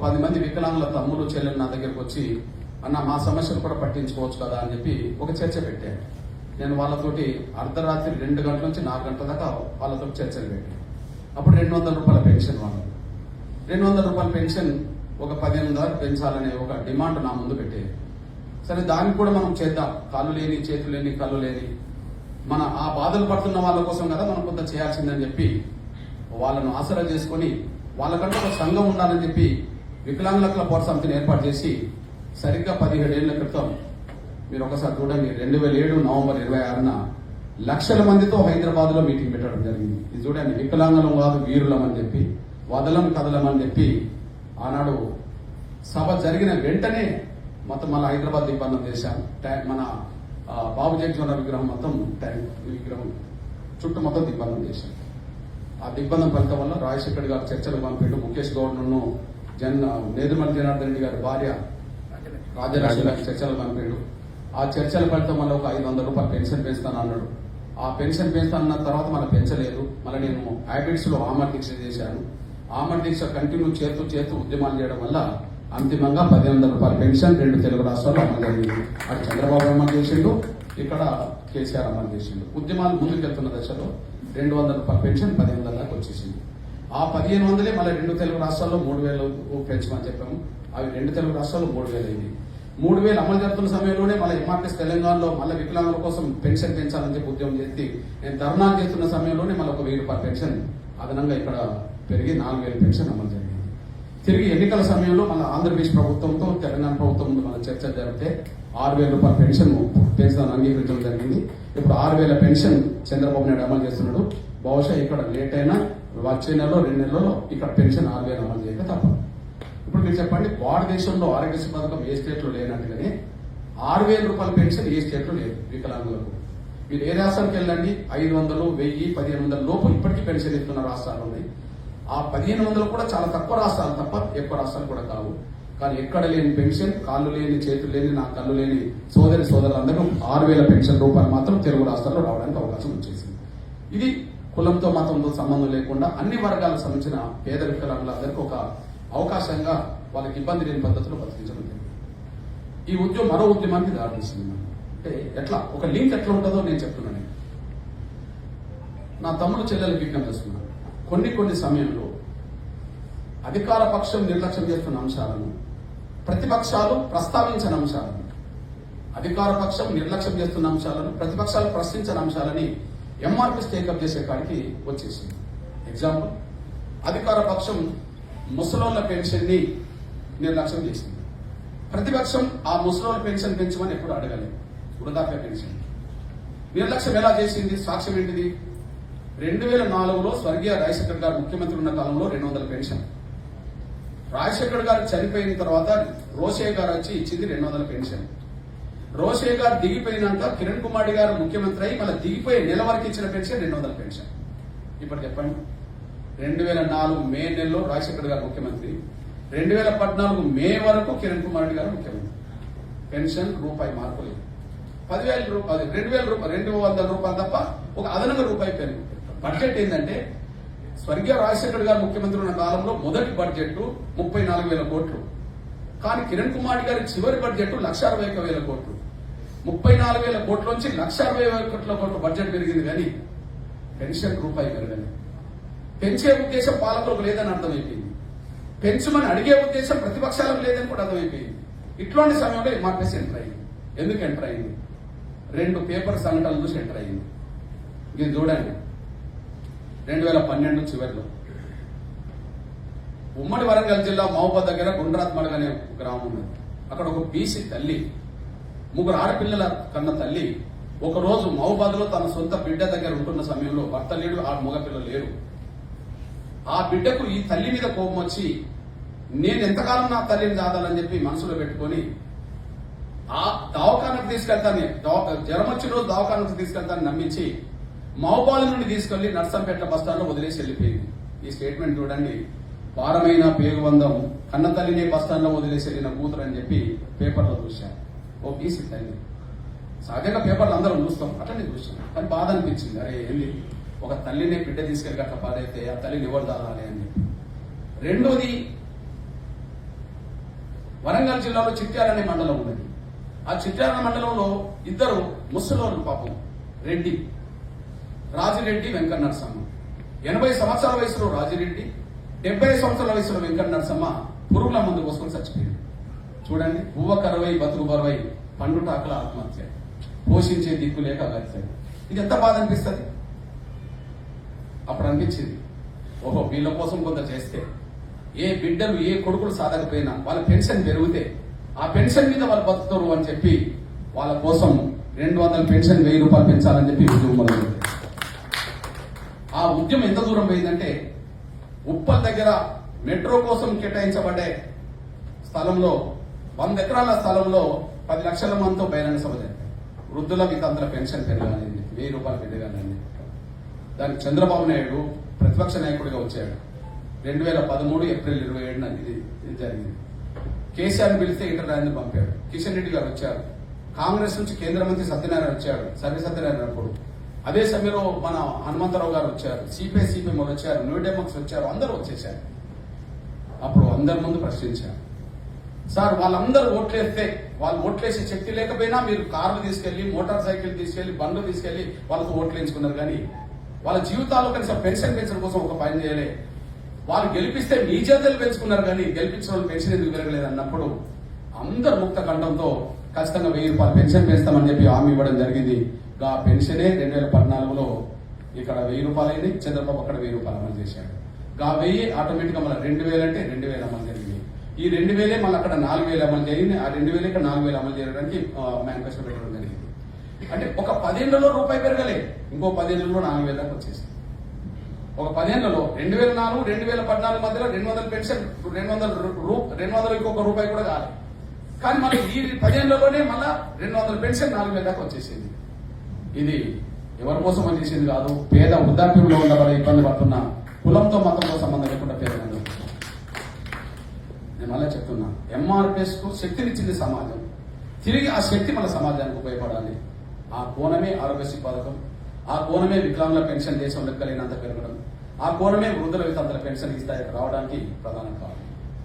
10 మంది వికలాంగుల తమ్ములు చెల్లెలు నా దగ్గరకు వచ్చి అన్న మా సమస్యలు కూడా పట్టించుకోవచ్చు కదా అని చెప్పి ఒక చర్చ పెట్టాను. నేను వాళ్ళతోటి అర్ధరాత్రి 2 గంటల నుంచి 4 గంటల దాకా వాళ్ళతో చర్చలు పెట్టాను. అప్పుడు 200 రూపాయల పెన్షన్ వాళ్ళు 200 రూపాయల పెన్షన్ ఒక 15,000 పెంచాలనే ఒక డిమాండ్ నా ముందు పెట్టేది. సరే దానికి కూడా మనం చేద్దాం, కాళ్ళు లేని చేతులు లేని కళ్ళు లేని మన ఆ బాధలు పడుతున్న వాళ్ళ కోసం కదా మనం కొంత చేయాల్సిందని చెప్పి వాళ్ళను ఆసరా చేసుకొని వాళ్ళకంటే ఒక సంఘం ఉండాలని చెప్పి వికలాంగుల క్లబ్ పోరాట సమితిని ఏర్పాటు చేసి సరిగ్గా 17 ఏళ్ల క్రితం మీరు ఒకసారి చూడండి 2007 నవంబర్ 26న లక్షల మందితో హైదరాబాద్ లో మీటింగ్ పెట్టడం జరిగింది. ఇది చూడండి, వికలాంగులం కాదు వీరులం అని చెప్పి వదలం కదలం అని చెప్పి ఆనాడు సభ జరిగిన వెంటనే మొత్తం మళ్ళీ హైదరాబాద్ దిగ్బంధం చేశాం. మన బాబు జగజ్జీవన్ విగ్రహం మొత్తం విగ్రహం చుట్టూ మొత్తం దిగ్బంధం చేశాం. ఆ దిగ్బంధం ఫలితం వల్ల రాజశేఖర్ గారు చర్చలు పంపిండు, ముఖేష్ గౌడ్ను నేదుమల జనార్దన్ రెడ్డి గారి భార్య రాజరాజు గారి చర్చలు పంపిండు. ఆ చర్చల ఫలితం వల్ల ఒక 500 రూపాయలు పెన్షన్ పెంచుతాను అన్నాడు. ఆ పెన్షన్ పెంచుతానన్న తర్వాత మనం పెంచలేదు. మళ్ళీ నేను హ్యాబిట్స్ లో ఆమర్ దీక్ష చేశాను. ఆమర్ దీక్ష కంటిన్యూ చేస్తూ ఉద్యమాలు చేయడం వల్ల అంతిమంగా 1,500 రూపాయల పెన్షన్ 2 తెలుగు రాష్ట్రాల్లో అమలు జరిగింది. అటు చంద్రబాబు అమలు చేసిండు, ఇక్కడ కేసీఆర్ అమలు చేసిండు. ఉద్యమాలు ముందుకెళ్తున్న దశలో 200 రూపాయల పెన్షన్ 1,500 దాకా వచ్చేసింది. ఆ 1,500 మళ్ళీ 2 తెలుగు రాష్ట్రాల్లో 3,000 పెంచమని చెప్పాము. అవి 2 తెలుగు రాష్ట్రాల్లో 3,000 అయింది. 3,000 అమలు జరుగుతున్న సమయంలోనే మళ్ళీ ఎంఆర్పీఎస్ తెలంగాణలో మళ్ళీ వికలాంగుల కోసం పెన్షన్ పెంచాలని చెప్పి ఉద్యమం చేసి నేను ధర్నాలు చేస్తున్న సమయంలోనే మళ్ళీ ఒక 1,000 రూపాయల పెన్షన్ అదనంగా ఇక్కడ పెరిగి 4,000 పెన్షన్ అమలు జరిగింది. తిరిగి ఎన్నికల సమయంలో మన ఆంధ్రప్రదేశ్ ప్రభుత్వంతో తెలంగాణ ప్రభుత్వం ముందు మన చర్చ జరిగితే 6,000 రూపాయల పెన్షన్ పెంచడానికి అంగీకరించడం జరిగింది. ఇప్పుడు 6,000 పెన్షన్ చంద్రబాబు నాయుడు అమలు చేస్తున్నాడు. బహుశా ఇక్కడ లేట్ అయినా వచ్చే నెలలో 2 నెలల్లో ఇక్కడ పెన్షన్ 6,000 అమలు చేయక తప్పదు. ఇప్పుడు మీరు చెప్పండి, భారతదేశంలో ఆరోగ్యశ్రీ పథకం ఏ స్టేట్ లో లేనట్టుగానే 6,000 రూపాయల పెన్షన్ ఏ స్టేట్ లో లేదు వికలాంగులకు. మీరు ఏ రాష్ట్రానికి వెళ్ళండి 500, 1000, 1,500 లోపు ఇప్పటికీ పెన్షన్ ఇస్తున్న రాష్ట్రాలు ఉన్నాయి. ఆ 1,500 కూడా చాలా తక్కువ రాష్ట్రాలు తప్ప ఎక్కువ రాష్ట్రాలు కూడా కావు. కానీ ఎక్కడ లేని పెన్షన్, కాళ్ళు లేని చేతులు లేని నా కళ్ళు లేని సోదరులందరూ 6,000 పెన్షన్ రూపాయలు మాత్రం తెలుగు రాష్ట్రాల్లో రావడానికి అవకాశం వచ్చేసింది. ఇది కులంతో మతంతో సంబంధం లేకుండా అన్ని వర్గాలకు సంబంధించిన పేద వికలాంగులందరికీ ఒక అవకాశంగా వాళ్ళకి ఇబ్బంది లేని పద్ధతిలో బతికించడం జరిగింది. ఈ ఉద్యమం మరో ఉద్యమానికి దారితీస్తుంది. అంటే ఎట్లా ఒక లింక్ ఎట్లా ఉంటుందో నేను చెప్తున్నాను. నా తమ్ముడు చెల్లెలు విజ్ఞప్తి చేస్తున్నాను. కొన్ని సమయంలో అధికార పక్షం నిర్లక్ష్యం చేస్తున్న అంశాలను, ప్రతిపక్షాలు ప్రస్తావించిన అంశాలను, అధికార పక్షం నిర్లక్ష్యం చేస్తున్న అంశాలను, ప్రతిపక్షాలు ప్రశ్నించిన అంశాలని ఎంఆర్పీఎస్ టేకప్ చేసే కాడికి వచ్చేసింది. ఎగ్జాంపుల్, అధికార పక్షం ముసలోళ్ల పెన్షన్ ని నిర్లక్ష్యం చేసింది. ప్రతిపక్షం ఆ ముసలోళ్ల పెన్షన్ పెంచమని ఎప్పుడు అడగలేదు. వృద్ధాప్య పెన్షన్ నిర్లక్ష్యం ఎలా చేసింది? సాక్ష్యం ఏంటిది? 2004లో స్వర్గీయ రాజశేఖర్ గారు ముఖ్యమంత్రి ఉన్న కాలంలో 200 పెన్షన్. రాజశేఖర్ గారు చనిపోయిన తర్వాత రోషయ్య గారు వచ్చి ఇచ్చింది 200 పెన్షన్. రోషయ్య గారు దిగిపోయినాక కిరణ్ కుమార్ గారు ముఖ్యమంత్రి అయి మళ్ళీ దిగిపోయే నెల వరకు ఇచ్చిన పెన్షన్ 200 పెన్షన్. ఇప్పుడు చెప్పండి, 2004 మే నెలలో రాజశేఖర్ గారు ముఖ్యమంత్రి, 2014 మే వరకు కిరణ్ కుమార్ రెడ్డి గారు ముఖ్యమంత్రి. పెన్షన్ రూపాయి మార్పు లేదు. 10,000 రూపాయలు 2,200 రూపాయలు తప్ప ఒక అదనంగా రూపాయి పెరుగు. బడ్జెట్ ఏంటంటే స్వర్గీయ రాజశేఖర్ గారు ముఖ్యమంత్రి ఉన్న కాలంలో మొదటి బడ్జెట్ 34,000 కోట్లు. కానీ కిరణ్ కుమార్ గారి చివరి బడ్జెట్ 1,61,000 కోట్లు. 34,000 కోట్ల నుంచి 1,60,000 కోట్ల బడ్జెట్ పెరిగింది. కానీ పెన్షన్ రూపాయి పెరగలేదు. పెంచే ఉద్దేశం పాలకులకు లేదని అర్థమైపోయింది. పెంచమని అడిగే ఉద్దేశం ప్రతిపక్షాలకు లేదని కూడా అర్థమైపోయింది. ఇట్లాంటి సమయంలో ఎంఆర్పీఎస్ ఎంటర్ అయింది. ఎందుకు ఎంటర్ అయింది? 2 పేపర్ సంఘటనలు చూసి ఎంటర్ అయింది. ఇది చూడండి, 2012 చివరిలో ఉమ్మడి వరంగల్ జిల్లా మహబూబాద్ దగ్గర గుండ్రాత్మడ్ అనే గ్రామం ఉంది. అక్కడ ఒక బీసీ తల్లి 3 ఆడపిల్లల కన్న తల్లి ఒకరోజు మహబూబాద్ లో తన సొంత బిడ్డ దగ్గర ఉంటున్న సమయంలో భర్త లేడు, ఆ మగపిల్లలు లేరు. ఆ బిడ్డకు ఈ తల్లి మీద కోపం వచ్చి నేను ఎంతకాలం నా తల్లిని చాదాలని చెప్పి మనసులో పెట్టుకొని ఆ దవాఖానకు తీసుకెళ్తాను, జ్వరం వచ్చిన రోజు దవాఖానకు తీసుకెళ్తాను నమ్మించి మహబూబాద్ నుండి తీసుకెళ్లి నర్సంపేట బస్టాండ్లో వదిలేసి వెళ్ళిపోయింది. ఈ స్టేట్మెంట్ చూడండి, భారమైన పేగుబంధం కన్న తల్లినే బస్టాండ్లో వదిలేసి వెళ్ళిన కూతురు అని చెప్పి పేపర్లో చూశాను. ఓ బీసీ తల్లి. సహజంగా పేపర్లు అందరం చూస్తాం, అట్లనే చూస్తాం. కానీ బాధ అనిపించింది, అరే ఏంది ఒక తల్లినే బిడ్డ తీసుకెళ్ళి అట్లా బాధ అయితే ఆ తల్లిని ఎవరు దాదాలి అని చెప్పి. రెండోది, వరంగల్ జిల్లాలో చిట్యాల అనే మండలం ఉన్నది. ఆ చిట్యాల మండలంలో ఇద్దరు ముసలోళ్ళు పాపం రెడ్డి, రాజిరెడ్డి వెంకట నరసమ్మ. 80 సంవత్సరాల వయసులో రాజిరెడ్డి, 70 సంవత్సరాల వయసులో వెంకట నరసమ్మ పురుగుల మందు కోసుకొని చచ్చిపోయింది. చూడండి, పువ్వ కరువై బతుకు బరువై పండుటాకుల ఆత్మహత్య, పోషించే దిక్కు లేక అగత్యాడు. ఇది ఎంత బాధ అనిపిస్తుంది? అప్పుడు అనిపించింది, ఓహో వీళ్ళ కోసం కొంత చేస్తే, ఏ బిడ్డలు ఏ కొడుకులు సాధకపోయినా వాళ్ళ పెన్షన్ పెరిగితే ఆ పెన్షన్ మీద వాళ్ళు బతుకుతారు అని చెప్పి వాళ్ళ కోసం 200 పెన్షన్ 1000 రూపాయలు పెంచాలని చెప్పి ఉద్యమం మొదలైంది. ఆ ఉద్యమం ఎంత దూరం పోయిందంటే ఉప్పల్ దగ్గర మెట్రో కోసం కేటాయించబడే స్థలంలో 100 ఎకరాల స్థలంలో 10 లక్షల మందితో బహిరంగ సభ జరిగింది. వృద్ధుల వితంతుల పెన్షన్ పెరగాలని 1000 రూపాయలు పెరగాలని. దానికి చంద్రబాబు నాయుడు ప్రతిపక్ష నాయకుడిగా వచ్చాడు. 2013 ఏప్రిల్ 27న ఇది జరిగింది. కేసీఆర్ పిలిస్తే ఇంటర్వ్యూని పంపాడు. కిషన్ రెడ్డి గారు వచ్చారు. కాంగ్రెస్ నుంచి కేంద్ర మంత్రి సత్యనారాయణ వచ్చాడు, సర్వే సత్యనారాయణ అప్పుడు. అదే సమయంలో మన హనుమంతరావు గారు వచ్చారు, సిపిఎం వచ్చారు, న్యూ డెమోక్స్ వచ్చారు, అందరూ వచ్చేసారు. అప్పుడు అందరి ముందు ప్రశ్నించారు, సార్ వాళ్ళందరూ ఓట్లేస్తే, వాళ్ళు ఓట్లేసే శక్తి లేకపోయినా మీరు కార్లు తీసుకెళ్లి, మోటార్ సైకిల్ తీసుకెళ్లి, బండ్లు తీసుకెళ్లి వాళ్ళతో ఓట్లు వేయించుకున్నారు. కానీ వాళ్ళ జీవితాల్లో కనీసం పెన్షన్ పెంచడం కోసం ఒక పని చేయలే. వాళ్ళు గెలిపిస్తే మీ చేతులు పెంచుకున్నారు, కానీ గెలిపించిన వాళ్ళు పెన్షన్ ఎందుకు పెరగలేదు అన్నప్పుడు అందరు ముక్త కంఠంతో ఖచ్చితంగా 1000 రూపాయలు పెన్షన్ పెంచుతామని చెప్పి హామీ ఇవ్వడం జరిగింది. ఆ పెన్షనే 2014లో ఇక్కడ 1000 రూపాయలు అయింది. చంద్రబాబు అక్కడ 1000 రూపాయలు అమలు చేశాడు. ఆ 1000 ఆటోమేటిక్ గా మళ్ళీ 2000 అంటే 2000 అమలు జరిగింది. ఈ 2000 మళ్ళీ అక్కడ 4000 అమలు జరిగింది. ఆ 2000 ఇక్కడ 4000 అమలు చేయడానికి మేనిఫెస్టో పెట్టడం జరిగింది. అంటే ఒక 10 ఏళ్లలో రూపాయి పెరగలే, ఇంకో 10 ఏళ్లలో 4000 దాకా వచ్చేసింది. ఒక 10 ఏళ్లలో 2004, 2014 మధ్యలో 200 పెన్షన్, 200 ఇంకొక రూపాయి కూడా కాలేదు. కానీ మనకి ఈ 10 ఏళ్లలోనే మళ్ళా 200 పెన్షన్ 4000 దాకా వచ్చేసింది. ఇది ఎవరి కోసం పనిచేసింది కాదు, పేద వృద్ధాప్యంలో ఉన్న వాళ్ళ ఇబ్బంది పడుతున్న, కులంతో మతంతో సంబంధం లేకుండా పేద మంది. నేను మళ్ళీ చెప్తున్నా, ఎంఆర్పిఎస్ కు శక్తినిచ్చింది సమాజం. తిరిగి ఆ శక్తి మన సమాజానికి ఉపయోగపడాలి. ఆ కోణమే ఆరోగ్యశ్రీ పథకం, ఆ కోణమే వికలాంగుల పెన్షన్ దేశం లెక్కలేనంత పెరగడం, ఆ కోణమే వృద్ధుల వితంతుల పెన్షన్ ఈ స్థాయికి రావడానికి ప్రధాన కారణం.